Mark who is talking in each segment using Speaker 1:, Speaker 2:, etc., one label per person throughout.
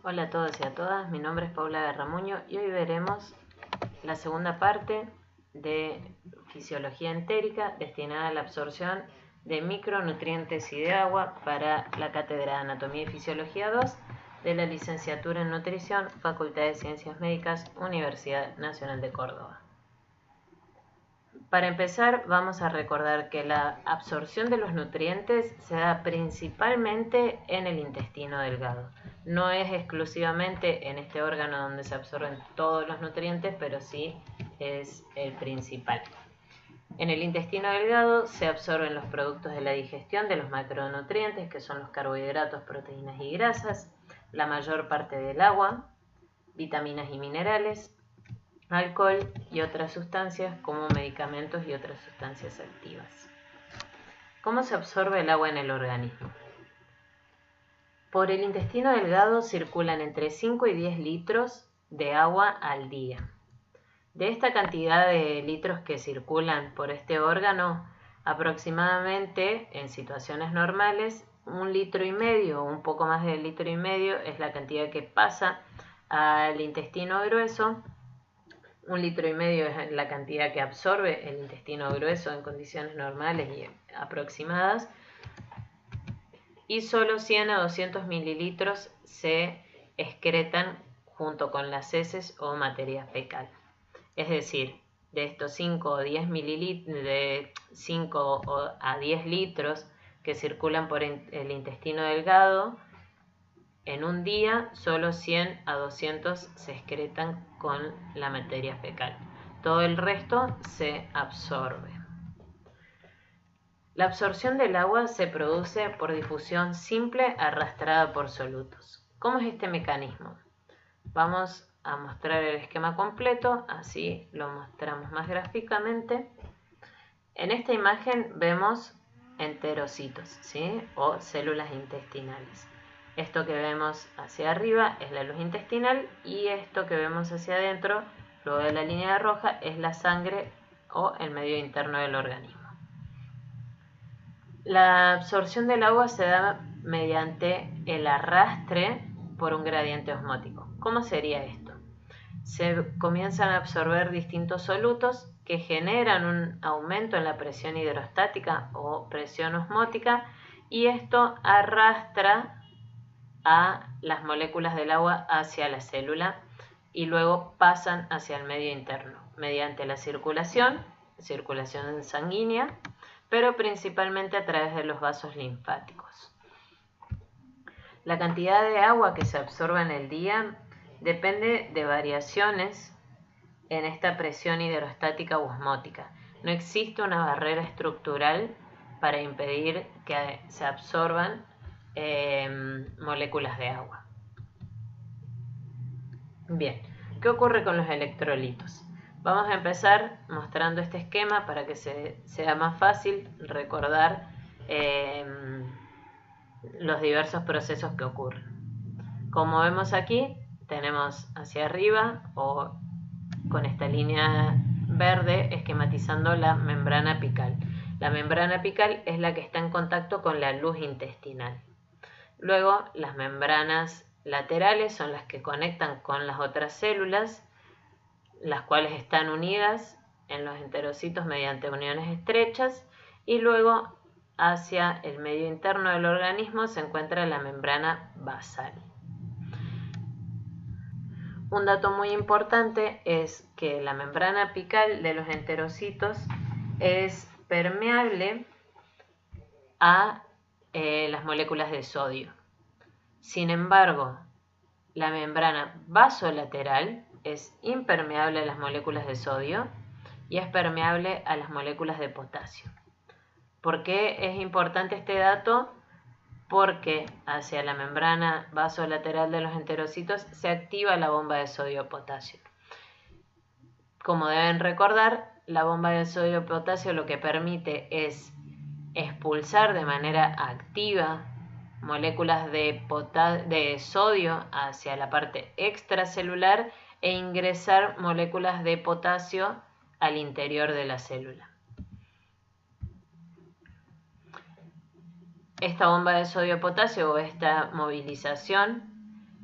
Speaker 1: Hola a todos y a todas, mi nombre es Paula Garramuño y hoy veremos la segunda parte de fisiología entérica destinada a la absorción de micronutrientes y de agua para la Cátedra de Anatomía y Fisiología 2 de la Licenciatura en Nutrición, Facultad de Ciencias Médicas, Universidad Nacional de Córdoba. Para empezar, vamos a recordar que la absorción de los nutrientes se da principalmente en el intestino delgado. No es exclusivamente en este órgano donde se absorben todos los nutrientes, pero sí es el principal. En el intestino delgado se absorben los productos de la digestión de los macronutrientes, que son los carbohidratos, proteínas y grasas, la mayor parte del agua, vitaminas y minerales, alcohol y otras sustancias como medicamentos y otras sustancias activas. ¿Cómo se absorbe el agua en el organismo? Por el intestino delgado circulan entre 5 y 10 litros de agua al día. De esta cantidad de litros que circulan por este órgano, aproximadamente en situaciones normales, 1,5 litros o un poco más de 1,5 litros es la cantidad que pasa al intestino grueso. 1,5 litros es la cantidad que absorbe el intestino grueso en condiciones normales y aproximadas, y solo 100 a 200 mililitros se excretan junto con las heces o materia fecal. Es decir, de estos 5 a 10 litros que circulan por el intestino delgado, en un día solo 100 a 200 se excretan con la materia fecal. Todo el resto se absorbe. La absorción del agua se produce por difusión simple arrastrada por solutos. ¿Cómo es este mecanismo? Vamos a mostrar el esquema completo, así lo mostramos más gráficamente. En esta imagen vemos enterocitos, ¿sí? O células intestinales. Esto que vemos hacia arriba es la luz intestinal y esto que vemos hacia adentro, luego de la línea roja, es la sangre o el medio interno del organismo. La absorción del agua se da mediante el arrastre por un gradiente osmótico. ¿Cómo sería esto? Se comienzan a absorber distintos solutos que generan un aumento en la presión hidrostática o presión osmótica, y esto arrastra a las moléculas del agua hacia la célula y luego pasan hacia el medio interno mediante la circulación sanguínea, pero principalmente a través de los vasos linfáticos. La cantidad de agua que se absorbe en el día depende de variaciones en esta presión hidrostática u osmótica. No existe una barrera estructural para impedir que se absorban moléculas de agua. Bien, ¿qué ocurre con los electrolitos? Vamos a empezar mostrando este esquema para que sea más fácil recordar los diversos procesos que ocurren. Como vemos aquí, tenemos hacia arriba o con esta línea verde esquematizando la membrana apical. La membrana apical es la que está en contacto con la luz intestinal. Luego, las membranas laterales son las que conectan con las otras células, las cuales están unidas en los enterocitos mediante uniones estrechas, y luego hacia el medio interno del organismo se encuentra la membrana basal. Un dato muy importante es que la membrana apical de los enterocitos es permeable a las moléculas de sodio. Sin embargo, la membrana vasolateral es impermeable a las moléculas de sodio y es permeable a las moléculas de potasio. ¿Por qué es importante este dato? Porque hacia la membrana vasolateral de los enterocitos se activa la bomba de sodio-potasio. Como deben recordar, la bomba de sodio-potasio lo que permite es expulsar de manera activa moléculas de sodio hacia la parte extracelular e ingresar moléculas de potasio al interior de la célula. Esta bomba de sodio-potasio o esta movilización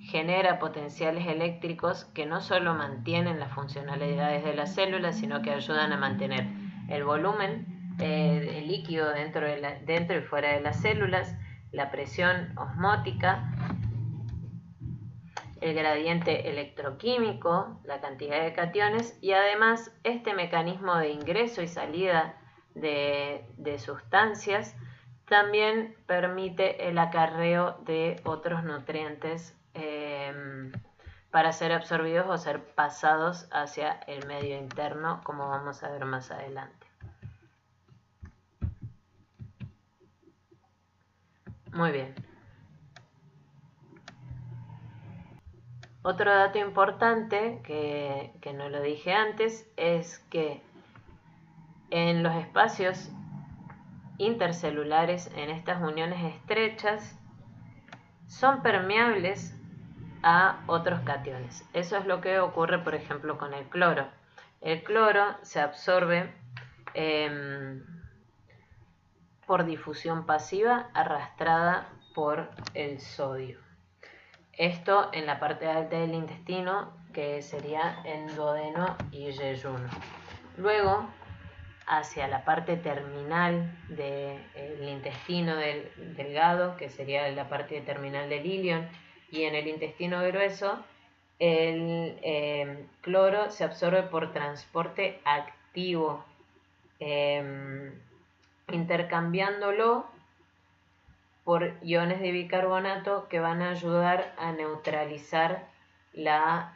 Speaker 1: genera potenciales eléctricos que no solo mantienen las funcionalidades de las células, sino que ayudan a mantener el volumen el líquido dentro y fuera de las células, la presión osmótica, el gradiente electroquímico, la cantidad de cationes, y además este mecanismo de ingreso y salida de sustancias también permite el acarreo de otros nutrientes para ser absorbidos o ser pasados hacia el medio interno, como vamos a ver más adelante. Muy bien. Otro dato importante que no lo dije antes es que en los espacios intercelulares, en estas uniones estrechas, son permeables a otros cationes. Eso es lo que ocurre, por ejemplo, con el cloro. El cloro se absorbe por difusión pasiva arrastrada por el sodio. Esto en la parte alta del intestino, que sería el duodeno y yeyuno. Luego, hacia la parte terminal del intestino delgado, que sería la parte terminal del ilion, y en el intestino grueso, el cloro se absorbe por transporte activo, intercambiándolo por iones de bicarbonato que van a ayudar a neutralizar la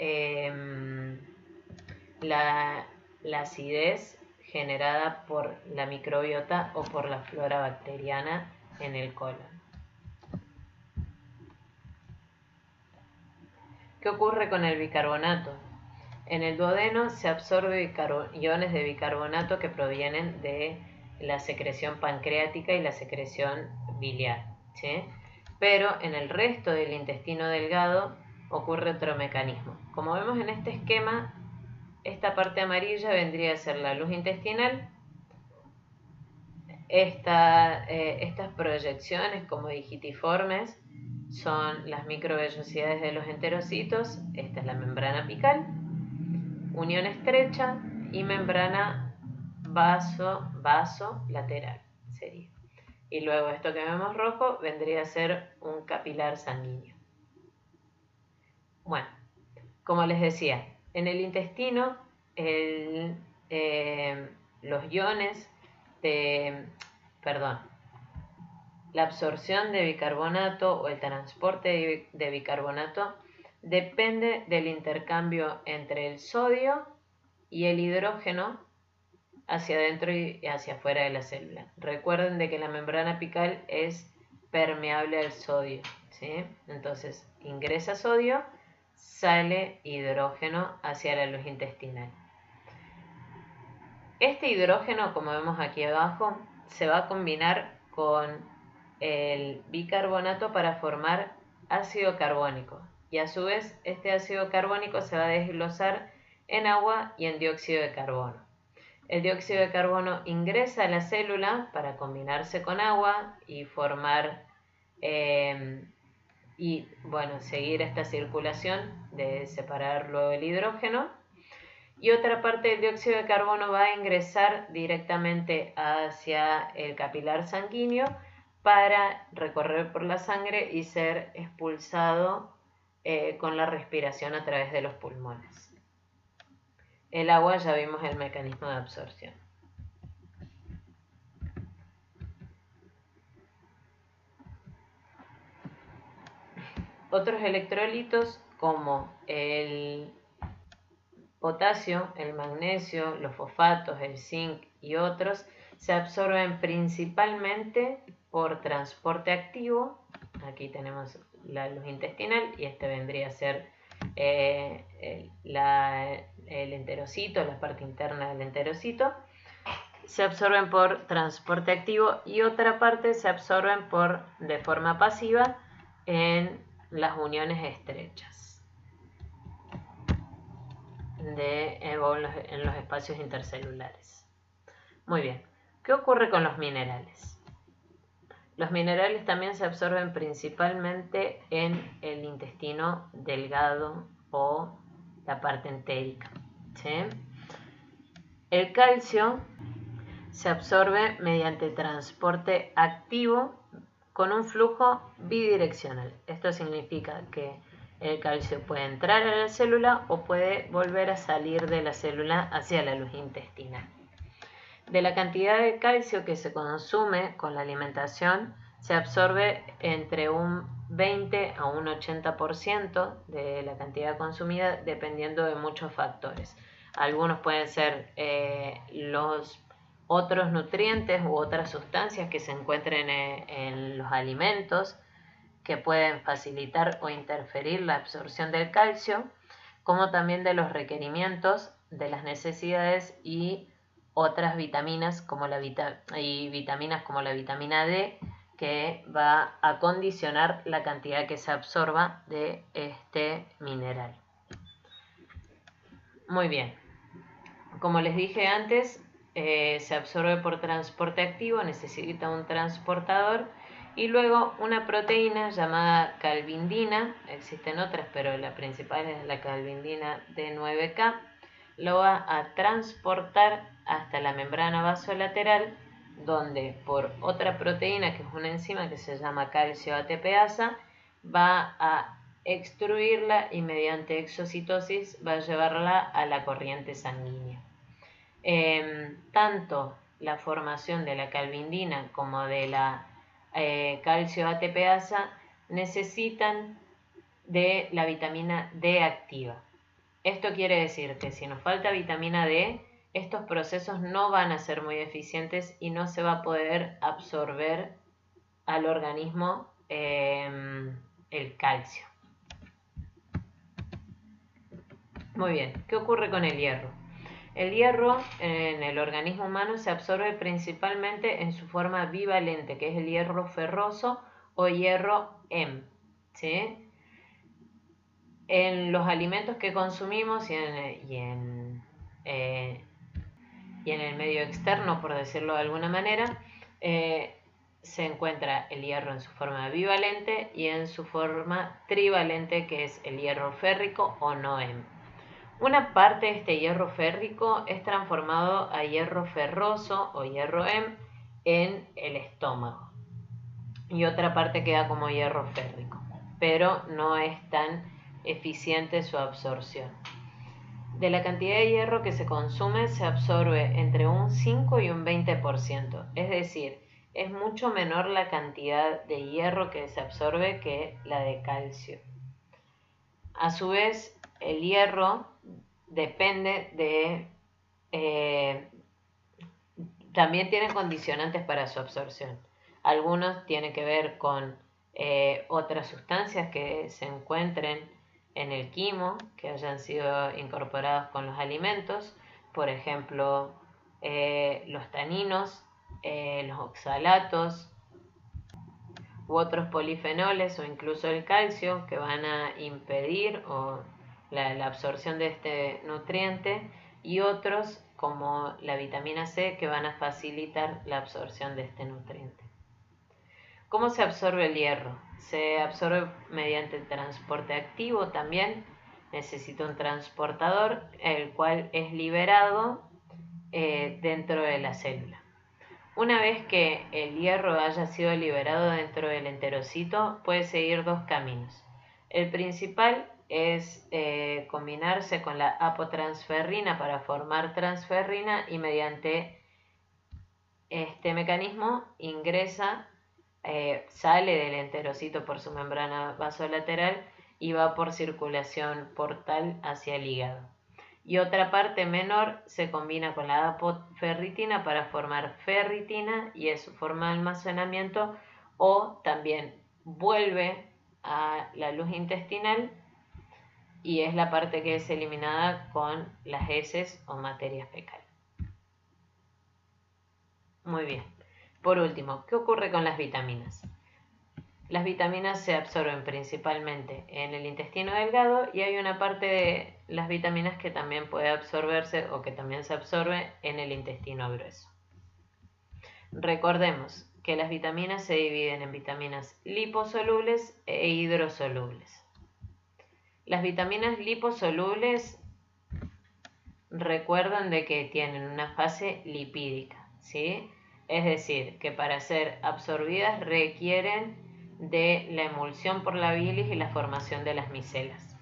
Speaker 1: acidez generada por la microbiota o por la flora bacteriana en el colon. ¿Qué ocurre con el bicarbonato? En el duodeno se absorbe iones de bicarbonato que provienen de la secreción pancreática y la secreción biliar, ¿sí? Pero en el resto del intestino delgado ocurre otro mecanismo. Como vemos en este esquema, esta parte amarilla vendría a ser la luz intestinal. Estas proyecciones como digitiformes son las microvellosidades de los enterocitos. Esta es la membrana apical, unión estrecha y membrana vasolateral sería. Y luego esto que vemos rojo vendría a ser un capilar sanguíneo. Bueno, como les decía, en el intestino los iones la absorción de bicarbonato o el transporte de bicarbonato depende del intercambio entre el sodio y el hidrógeno hacia adentro y hacia afuera de la célula. Recuerden de que la membrana apical es permeable al sodio, ¿sí? Entonces ingresa sodio, sale hidrógeno hacia la luz intestinal. Este hidrógeno, como vemos aquí abajo, se va a combinar con el bicarbonato para formar ácido carbónico, y a su vez este ácido carbónico se va a desglosar en agua y en dióxido de carbono. El dióxido de carbono ingresa a la célula para combinarse con agua y formar seguir esta circulación de separar luego el hidrógeno, y otra parte del dióxido de carbono va a ingresar directamente hacia el capilar sanguíneo para recorrer por la sangre y ser expulsado con la respiración a través de los pulmones. El agua ya vimos el mecanismo de absorción. Otros electrolitos como el potasio, el magnesio, los fosfatos, el zinc y otros se absorben principalmente por transporte activo. Aquí tenemos la luz intestinal y este vendría a ser el enterocito, la parte interna del enterocito. Se absorben por transporte activo y otra parte se absorben de forma pasiva en las uniones estrechas en los espacios intercelulares. Muy bien, ¿qué ocurre con los minerales? Los minerales también se absorben principalmente en el intestino delgado o la parte entérica, ¿sí? El calcio se absorbe mediante transporte activo con un flujo bidireccional. Esto significa que el calcio puede entrar a la célula o puede volver a salir de la célula hacia la luz intestinal. De la cantidad de calcio que se consume con la alimentación, se absorbe entre un 20 a un 80% de la cantidad consumida, dependiendo de muchos factores. Algunos pueden ser los otros nutrientes u otras sustancias que se encuentren en los alimentos que pueden facilitar o interferir la absorción del calcio, como también de los requerimientos, de las necesidades y otras vitaminas como vitaminas como la vitamina D, que va a condicionar la cantidad que se absorba de este mineral. Muy bien, como les dije antes, se absorbe por transporte activo, necesita un transportador, y luego una proteína llamada calvindina, existen otras pero la principal es la calvindina D9K, lo va a transportar hasta la membrana vasolateral, donde por otra proteína, que es una enzima que se llama calcio ATPasa, va a extruirla y mediante exocitosis va a llevarla a la corriente sanguínea. Tanto la formación de la calvindina como de la calcio ATPasa necesitan de la vitamina D activa. Esto quiere decir que si nos falta vitamina D, estos procesos no van a ser muy eficientes y no se va a poder absorber al organismo el calcio. Muy bien, ¿qué ocurre con el hierro? El hierro en el organismo humano se absorbe principalmente en su forma bivalente, que es el hierro ferroso o hierro Hem, ¿sí? En los alimentos que consumimos y en el medio externo, por decirlo de alguna manera, se encuentra el hierro en su forma bivalente y en su forma trivalente, que es el hierro férrico o no Hem. Una parte de este hierro férrico es transformado a hierro ferroso o hierro Hem en el estómago y otra parte queda como hierro férrico, pero no es tan eficiente su absorción. De la cantidad de hierro que se consume se absorbe entre un 5 y un 20%, es decir, es mucho menor la cantidad de hierro que se absorbe que la de calcio. A su vez, el hierro depende de... también tiene condicionantes para su absorción. Algunos tienen que ver con otras sustancias que se encuentren en el quimo, que hayan sido incorporados con los alimentos, por ejemplo, los taninos, los oxalatos u otros polifenoles o incluso el calcio, que van a impedir la absorción de este nutriente, y otros como la vitamina C, que van a facilitar la absorción de este nutriente. ¿Cómo se absorbe el hierro? Se absorbe mediante el transporte activo también. Necesita un transportador, el cual es liberado dentro de la célula. Una vez que el hierro haya sido liberado dentro del enterocito, puede seguir dos caminos. El principal es combinarse con la apotransferrina para formar transferrina, y mediante este mecanismo ingresa, sale del enterocito por su membrana vasolateral y va por circulación portal hacia el hígado. Y otra parte menor se combina con la apoferritina para formar ferritina y es su forma de almacenamiento, o también vuelve a la luz intestinal y es la parte que es eliminada con las heces o materias fecales. Muy bien. Por último, ¿qué ocurre con las vitaminas? Las vitaminas se absorben principalmente en el intestino delgado y hay una parte de las vitaminas que también puede absorberse o que también se absorbe en el intestino grueso. Recordemos que las vitaminas se dividen en vitaminas liposolubles e hidrosolubles. Las vitaminas liposolubles, recuerdan de que tienen una fase lipídica, ¿sí? Es decir, que para ser absorbidas requieren de la emulsión por la bilis y la formación de las micelas.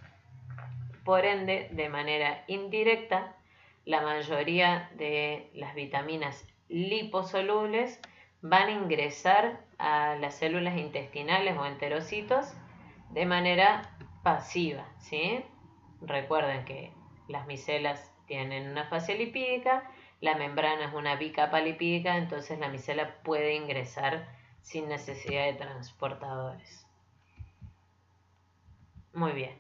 Speaker 1: Por ende, de manera indirecta, la mayoría de las vitaminas liposolubles van a ingresar a las células intestinales o enterocitos de manera pasiva, ¿sí? Recuerden que las micelas tienen una fase lipídica, la membrana es una bicapa lipídica, entonces la micela puede ingresar sin necesidad de transportadores. Muy bien.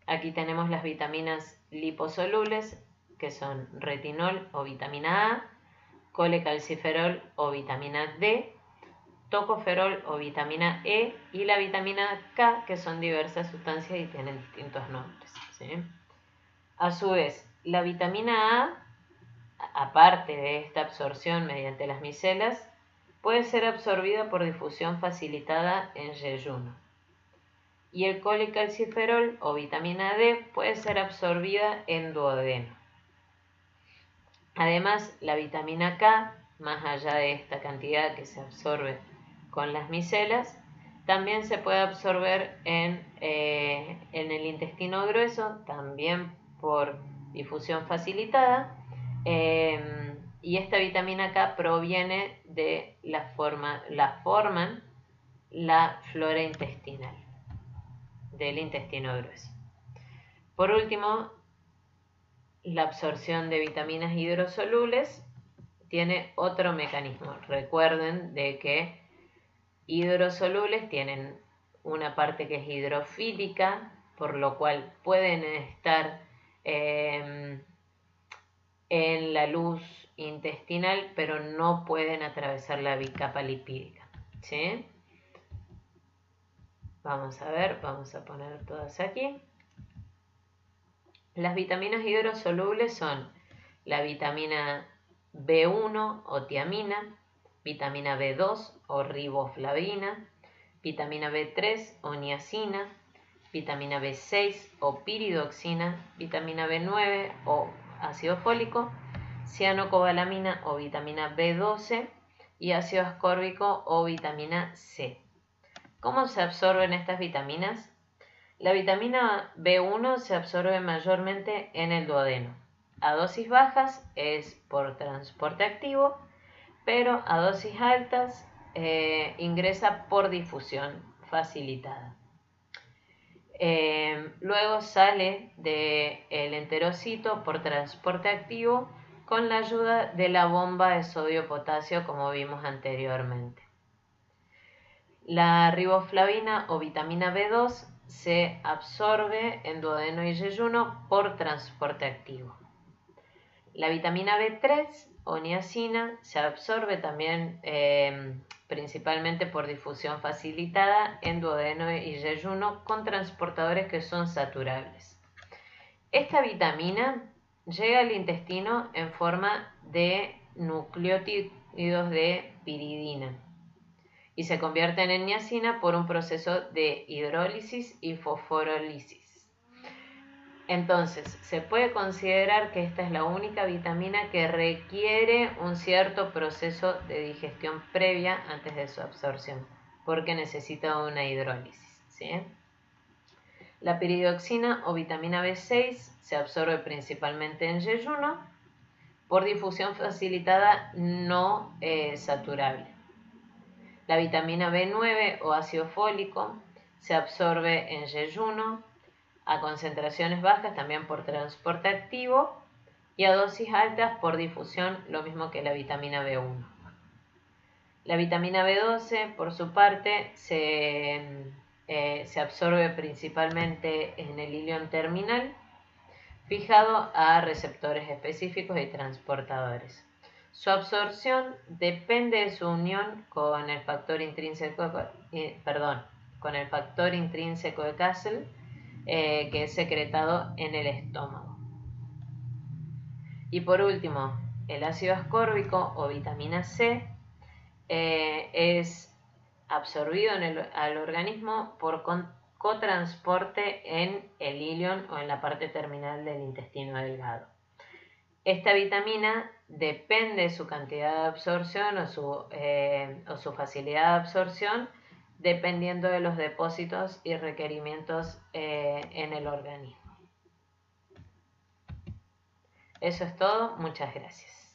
Speaker 1: Aquí tenemos las vitaminas liposolubles, que son retinol o vitamina A, colecalciferol o vitamina D, tocoferol o vitamina E y la vitamina K, que son diversas sustancias y tienen distintos nombres, ¿sí? A su vez, la vitamina A, aparte de esta absorción mediante las micelas, puede ser absorbida por difusión facilitada en yeyuno. Y el colecalciferol o vitamina D puede ser absorbida en duodeno. Además, la vitamina K, más allá de esta cantidad que se absorbe con las micelas, también se puede absorber en el intestino grueso, también por difusión facilitada, y esta vitamina K proviene de la forman la flora intestinal del intestino grueso. Por último, la absorción de vitaminas hidrosolubles tiene otro mecanismo. Recuerden de que hidrosolubles tienen una parte que es hidrofílica, por lo cual pueden estar en la luz intestinal, pero no pueden atravesar la bicapa lipídica, ¿sí? Vamos a ver, vamos a poner todas aquí. Las vitaminas hidrosolubles son la vitamina B1 o tiamina, vitamina B2 o riboflavina, vitamina B3 o niacina, vitamina B6 o piridoxina, vitamina B9 o ácido fólico, cianocobalamina o vitamina B12 y ácido ascórbico o vitamina C. ¿Cómo se absorben estas vitaminas? La vitamina B1 se absorbe mayormente en el duodeno. A dosis bajas es por transporte activo, pero a dosis altas ingresa por difusión facilitada. Luego sale del enterocito por transporte activo con la ayuda de la bomba de sodio-potasio, como vimos anteriormente. La riboflavina o vitamina B2 se absorbe en duodeno y yeyuno por transporte activo. La vitamina B3 o niacina se absorbe también principalmente por difusión facilitada en duodeno y yeyuno con transportadores que son saturables. Esta vitamina llega al intestino en forma de nucleótidos de piridina y se convierten en niacina por un proceso de hidrólisis y fosforólisis. Entonces, se puede considerar que esta es la única vitamina que requiere un cierto proceso de digestión previa antes de su absorción, porque necesita una hidrólisis, ¿sí? La piridoxina o vitamina B6 se absorbe principalmente en yeyuno por difusión facilitada no saturable. La vitamina B9 o ácido fólico se absorbe en yeyuno a concentraciones bajas también por transporte activo y a dosis altas por difusión, lo mismo que la vitamina B1. La vitamina B12, por su parte, se absorbe principalmente en el ilion terminal, fijado a receptores específicos y transportadores. Su absorción depende de su unión con el factor intrínseco de Castle, que es secretado en el estómago. Y por último, el ácido ascórbico o vitamina C es absorbido al organismo por cotransporte en el ilion o en la parte terminal del intestino delgado. Esta vitamina depende de su cantidad de absorción o su facilidad de absorción, dependiendo de los depósitos y requerimientos en el organismo. Eso es todo, muchas gracias.